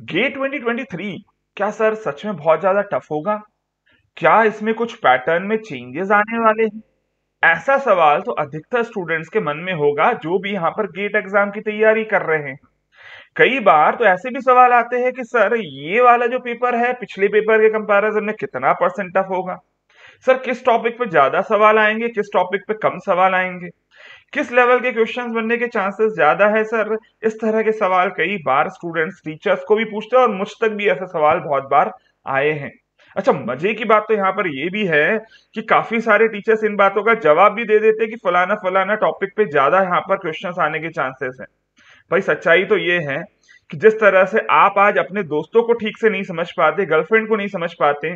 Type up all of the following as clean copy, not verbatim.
Gate 2023 क्या sir सच में बहुत ज्यादा टफ होगा? क्या इसमें कुछ पैटर्न में चेंजेस आने वाले हैं? ऐसा सवाल तो अधिकतर स्टूडेंट्स के मन में होगा जो भी यहाँ पर गेट एग्जाम की तैयारी कर रहे हैं। कई बार तो ऐसे भी सवाल आते हैं कि सर ये वाला जो पेपर है पिछले पेपर के कंपैरिजन में कितना परसेंट टफ होगा? सर किस टॉपिक पे ज्यादा सवाल आएंगे, किस टॉपिक पे कम सवाल आएंगे, किस लेवल के क्वेश्चंस बनने के चांसेस ज्यादा है सर? इस तरह के सवाल कई बार स्टूडेंट्स टीचर्स को भी पूछते हैं और मुझ तक भी ऐसे सवाल बहुत बार आए हैं। अच्छा, मजे की बात तो यहाँ पर ये भी है कि काफी सारे टीचर्स इन बातों का जवाब भी दे देते हैं कि फलाना फलाना टॉपिक पे ज्यादा यहाँ पर क्वेश्चंस आने के चांसेस हैं। भाई सच्चाई तो ये है कि जिस तरह से आप आज अपने दोस्तों को ठीक से नहीं समझ पाते, गर्लफ्रेंड को नहीं समझ पाते,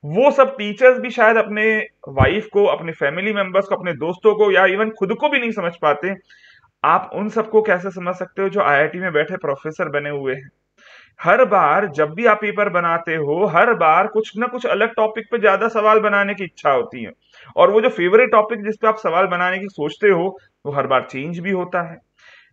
वो सब टीचर्स भी शायद अपने वाइफ को, अपने फैमिली मेंबर्स को, अपने दोस्तों को या इवन खुद को भी नहीं समझ पाते। आप उन सबको कैसे समझ सकते हो जो आईआईटी में बैठे प्रोफेसर बने हुए हैं? हर बार जब भी आप पेपर बनाते हो, हर बार कुछ ना कुछ अलग टॉपिक पे ज्यादा सवाल बनाने की इच्छा होती है, और वो जो फेवरेट टॉपिक जिस पे आप सवाल बनाने की सोचते हो वो हर बार चेंज भी होता है।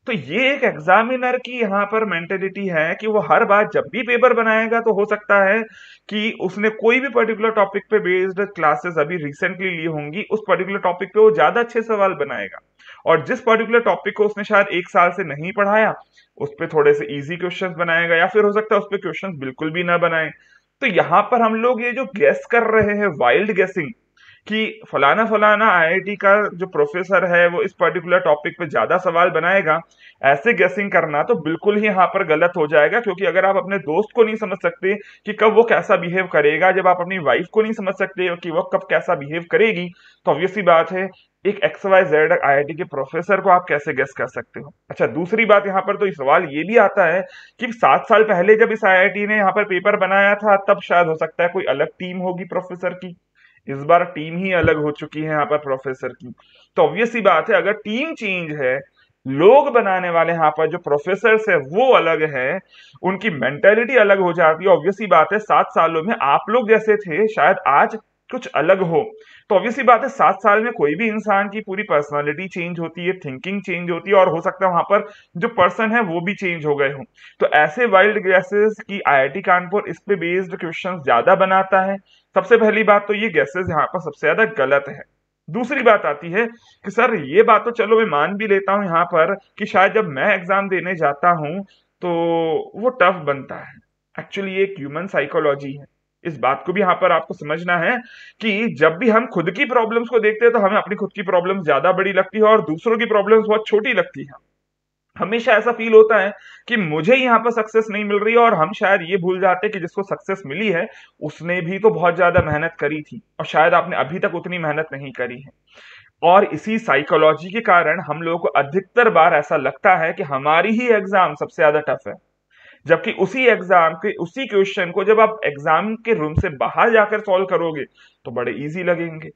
तो ये एक एग्जामिनर की यहाँ पर मेंटेलिटी है कि वो हर बार जब भी पेपर बनाएगा तो हो सकता है कि उसने कोई भी पर्टिकुलर टॉपिक पे बेस्ड क्लासेस अभी रिसेंटली ली होंगी, उस पर्टिकुलर टॉपिक पे वो ज्यादा अच्छे सवाल बनाएगा, और जिस पर्टिकुलर टॉपिक को उसने शायद एक साल से नहीं पढ़ाया उस पे थोड़े से इजी क्वेश्चंस बनाएगा, या फिर हो सकता है उस पे क्वेश्चंस बिल्कुल भी ना बनाए। तो यहाँ पर हम लोग ये जो गेस कर रहे हैं, वाइल्ड गेसिंग, कि फलाना फलाना आईआईटी का जो प्रोफेसर है वो इस पर्टिकुलर टॉपिक पे ज्यादा सवाल बनाएगा, ऐसे गेसिंग करना तो बिल्कुल ही यहाँ पर गलत हो जाएगा। क्योंकि अगर आप अपने दोस्त को नहीं समझ सकते कि कब वो कैसा बिहेव करेगा, जब आप अपनी वाइफ को नहीं समझ सकते कि वो कब कैसा बिहेव करेगी, तो ऑब्वियस सी बात है एक XYZ आईआईटी के प्रोफेसर को आप कैसे गेस कर सकते हो? अच्छा, दूसरी बात यहाँ पर तो सवाल ये भी आता है कि 7 साल पहले जब इस आईआईटी ने यहाँ पर पेपर बनाया था तब शायद हो सकता है कोई अलग टीम होगी प्रोफेसर की, इस बार टीम ही अलग हो चुकी है यहाँ पर प्रोफेसर की। तो ऑब्वियस सी बात है अगर टीम चेंज है, लोग बनाने वाले यहाँ पर जो प्रोफेसर है वो अलग है, उनकी मेंटेलिटी अलग हो जाती है, ऑब्वियस सी बात है 7 सालों में आप लोग जैसे थे शायद आज कुछ अलग हो। तो ऑब्वियस सी बात है 7 साल में कोई भी इंसान की पूरी पर्सनालिटी चेंज होती है, थिंकिंग चेंज होती है, और हो सकता है वहां पर जो पर्सन है वो भी चेंज हो गए हों। तो ऐसे वाइल्ड गैसेस की आईआईटी कानपुर इस पे बेस्ड क्वेश्चंस ज्यादा बनाता है। सबसे पहली बात तो ये गैसेस यहाँ पर सबसे ज्यादा गलत है। दूसरी बात आती है कि सर ये बात तो चलो मैं मान भी लेता हूं यहाँ पर कि शायद जब मैं एग्जाम देने जाता हूं तो वो टफ बनता है। एक्चुअली ये एक ह्यूमन साइकोलॉजी है, इस बात को भी यहाँ पर आपको समझना है कि जब भी हम खुद की प्रॉब्लम्स को देखते हैं तो हमें अपनी खुद की प्रॉब्लम ज्यादा बड़ी लगती है और दूसरों की प्रॉब्लम्स बहुत छोटी लगती है। हमेशा ऐसा फील होता है कि मुझे यहाँ पर सक्सेस नहीं मिल रही है, और हम शायद ये भूल जाते हैं कि जिसको सक्सेस मिली है उसने भी तो बहुत ज्यादा मेहनत करी थी, और शायद आपने अभी तक उतनी मेहनत नहीं करी है। और इसी साइकोलॉजी के कारण हम लोगों को अधिकतर बार ऐसा लगता है कि हमारी ही एग्जाम सबसे ज्यादा टफ है, जबकि उसी एग्जाम के उसी क्वेश्चन को जब आप एग्जाम के रूम से बाहर जाकर सॉल्व करोगे तो बड़े इजी लगेंगे।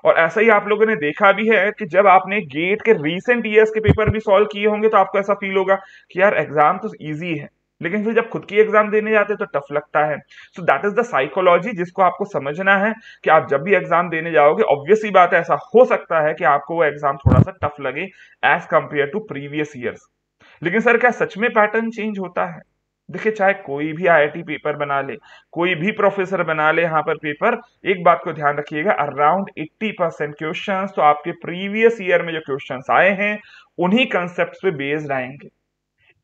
और ऐसा ही आप लोगों ने देखा भी है कि जब आपने गेट के रीसेंट ईयर्स के पेपर भी सॉल्व किए होंगे तो आपको ऐसा फील होगा कि यार एग्जाम तो इजी है, लेकिन फिर जब खुद की एग्जाम देने जाते हैं तो टफ लगता है। So that is the psychology जिसको आपको समझना है कि आप जब भी एग्जाम देने जाओगे ऑब्वियस ही बात है ऐसा हो सकता है कि आपको वो एग्जाम थोड़ा सा टफ लगे as compare to previous years. लेकिन सर क्या सच में पैटर्न चेंज होता है? देखिए, चाहे कोई भी आईआईटी पेपर बना ले, कोई भी प्रोफेसर बना ले यहाँ पर पेपर, एक बात को ध्यान रखिएगा, अराउंड 80% क्वेश्चंस तो आपके प्रीवियस ईयर में जो क्वेश्चंस आए हैं उन्हीं कंसेप्ट पे बेस्ड आएंगे।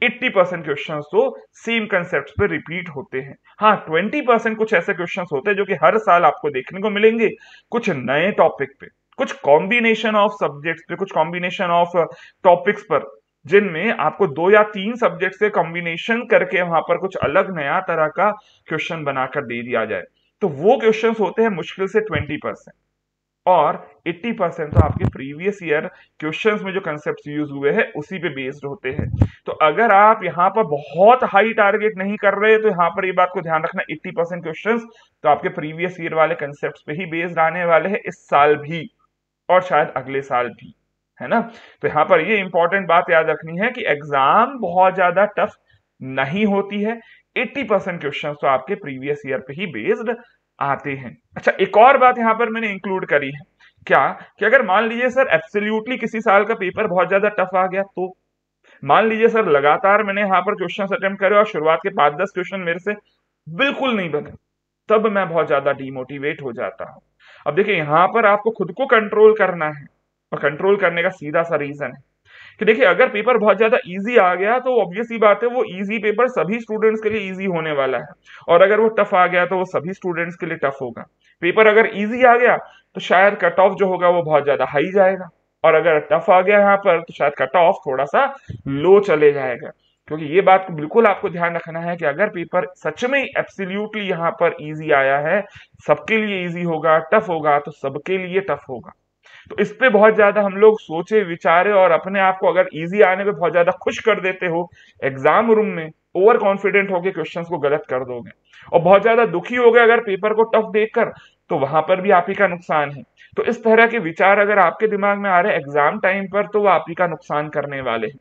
80% क्वेश्चंस तो सेम कंसेप्ट पे रिपीट होते हैं। हाँ, 20% कुछ ऐसे क्वेश्चंस होते हैं जो कि हर साल आपको देखने को मिलेंगे, कुछ नए टॉपिक पे, कुछ कॉम्बिनेशन ऑफ सब्जेक्ट्स पे, कुछ कॉम्बिनेशन ऑफ टॉपिक्स पर, जिनमें आपको 2 या 3 सब्जेक्ट से कॉम्बिनेशन करके वहां पर कुछ अलग नया तरह का क्वेश्चन बनाकर दे दिया जाए। तो वो क्वेश्चंस होते हैं मुश्किल से 20%, और 80% तो आपके प्रीवियस ईयर क्वेश्चंस में जो कंसेप्ट यूज हुए हैं उसी पे बेस्ड होते हैं। तो अगर आप यहाँ पर बहुत हाई टारगेट नहीं कर रहे तो यहाँ पर ये बात को ध्यान रखना, 80% क्वेश्चंस तो आपके प्रीवियस ईयर वाले कंसेप्ट पे ही बेस्ड आने वाले हैं इस साल भी, और शायद अगले साल भी, है ना? तो यहाँ पर ये इंपॉर्टेंट बात याद रखनी है कि एग्जाम बहुत ज्यादा टफ नहीं होती है, 80% क्वेश्चन तो आपके प्रीवियस ईयर पे ही बेस्ड आते हैं। अच्छा, एक और बात यहाँ पर मैंने इंक्लूड करी है, क्या कि अगर मान लीजिए सर एब्सोल्युटली किसी साल का पेपर बहुत ज्यादा टफ आ गया तो मान लीजिए सर लगातार मैंने यहाँ पर क्वेश्चन अटेम्प्ट करे और शुरुआत के 5-10 क्वेश्चन मेरे से बिल्कुल नहीं बने, तब मैं बहुत ज्यादा डिमोटिवेट हो जाता हूँ। अब देखिए यहाँ पर आपको खुद को कंट्रोल करना है, और कंट्रोल करने का सीधा सा रीजन है कि देखिए अगर पेपर बहुत ज्यादा इजी आ गया तो ऑब्वियस ही बात है वो इजी पेपर सभी स्टूडेंट्स के लिए इजी होने वाला है, और अगर वो टफ आ गया तो वो सभी स्टूडेंट्स के लिए टफ होगा। पेपर अगर इजी आ गया तो शायद कट ऑफ जो होगा वो बहुत ज्यादा हाई जाएगा, और अगर टफ आ गया यहाँ पर तो शायद कट ऑफ थोड़ा सा लो चले जाएगा। क्योंकि ये बात को बिल्कुल आपको ध्यान रखना है कि अगर पेपर सच में एब्सोल्युटली यहाँ पर इजी आया है, सबके लिए इजी होगा, टफ होगा तो सबके लिए टफ होगा। तो इस पे बहुत ज्यादा हम लोग सोचे विचारे और अपने आप को अगर इजी आने पे बहुत ज्यादा खुश कर देते हो, एग्जाम रूम में ओवर कॉन्फिडेंट होके क्वेश्चंस को गलत कर दोगे, और बहुत ज्यादा दुखी हो गए अगर पेपर को टफ देखकर, तो वहां पर भी आप ही का नुकसान है। तो इस तरह के विचार अगर आपके दिमाग में आ रहे हैं एग्जाम टाइम पर, तो वो आप ही का नुकसान करने वाले हैं।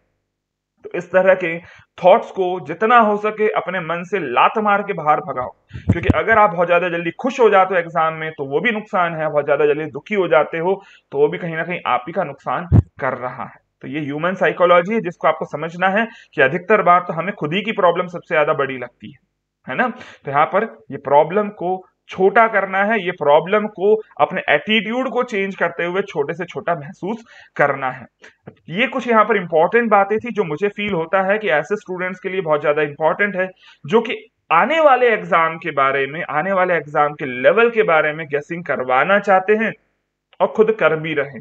तो इस तरह के थॉट्स को जितना हो सके अपने मन से लात मार के बाहर भगाओ, क्योंकि अगर आप बहुत ज्यादा जल्दी खुश हो जाते हो एग्जाम में तो वो भी नुकसान है, बहुत ज्यादा जल्दी दुखी हो जाते हो तो वो भी कहीं ना कहीं आप ही का नुकसान कर रहा है। तो ये ह्यूमन साइकोलॉजी है जिसको आपको समझना है कि अधिकतर बार तो हमें खुद ही की प्रॉब्लम सबसे ज्यादा बड़ी लगती है ना। तो यहाँ पर ये प्रॉब्लम को छोटा करना है, ये प्रॉब्लम को अपने एटीट्यूड को चेंज करते हुए छोटे से छोटा महसूस करना है। ये कुछ यहाँ पर इंपॉर्टेंट बातें थी जो मुझे फील होता है कि ऐसे स्टूडेंट्स के लिए बहुत ज्यादा इंपॉर्टेंट है, जो कि आने वाले एग्जाम के बारे में, आने वाले एग्जाम के लेवल के बारे में गेसिंग करवाना चाहते हैं और खुद कर भी रहे।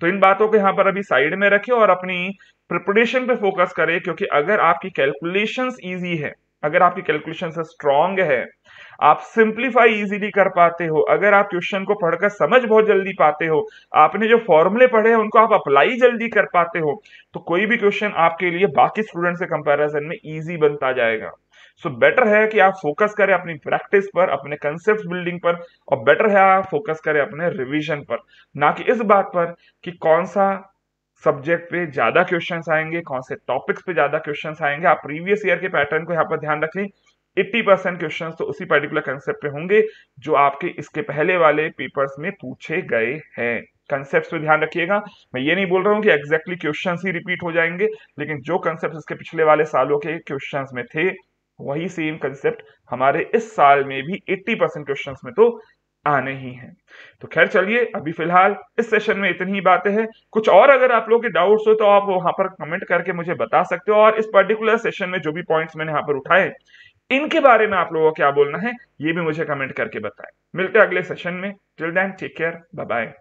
तो इन बातों को यहाँ पर अभी साइड में रखें और अपनी प्रिपरेशन पे फोकस करें, क्योंकि अगर आपकी कैलकुलेशंस इजी है, अगर आपकी कैलकुलेशन स्ट्रांग है, आप सिंप्लीफाई इजीली कर पाते हो, अगर आप क्वेश्चन को पढ़कर समझ बहुत जल्दी पाते हो, आपने जो फॉर्मूले पढ़े हैं उनको आप अप्लाई जल्दी कर पाते हो, तो कोई भी क्वेश्चन आपके लिए बाकी स्टूडेंट से कंपैरिजन में इजी बनता जाएगा। सो बेटर है कि आप फोकस करें अपनी प्रैक्टिस पर, अपने कंसेप्ट बिल्डिंग पर, और बेटर है आप फोकस करें अपने रिवीजन पर, ना कि इस बात पर कि कौन सा सब्जेक्ट पे ज्यादा क्वेश्चंस आएंगे, कौन से टॉपिक्स पे ज्यादा क्वेश्चंस आएंगे। आप प्रीवियस ईयर के पैटर्न को यहाँ पर ध्यान रखें, 80% क्वेश्चंस तो उसी पर्टिकुलर कंसेप्ट पे होंगे जो आपके इसके पहले वाले पेपर्स में पूछे गए हैं। कंसेप्ट पे ध्यान रखिएगा, मैं ये नहीं बोल रहा हूँ कि एग्जैक्टली क्वेश्चंस ही रिपीट हो जाएंगे, लेकिन जो कंसेप्ट इसके पिछले वाले सालों के क्वेश्चंस में थे वही सेम कंसेप्ट हमारे इस साल में भी 80% क्वेश्चंस में तो आने ही हैं। तो खैर चलिए, अभी फिलहाल इस सेशन में इतनी ही बातें हैं। कुछ और अगर आप लोगों के डाउट्स हो तो आप वहां पर कमेंट करके मुझे बता सकते हो, और इस पर्टिकुलर सेशन में जो भी पॉइंट्स मैंने यहाँ पर उठाए इनके बारे में आप लोगों को क्या बोलना है ये भी मुझे कमेंट करके बताएं। मिलते हैं अगले सेशन में। Till then take care, bye bye.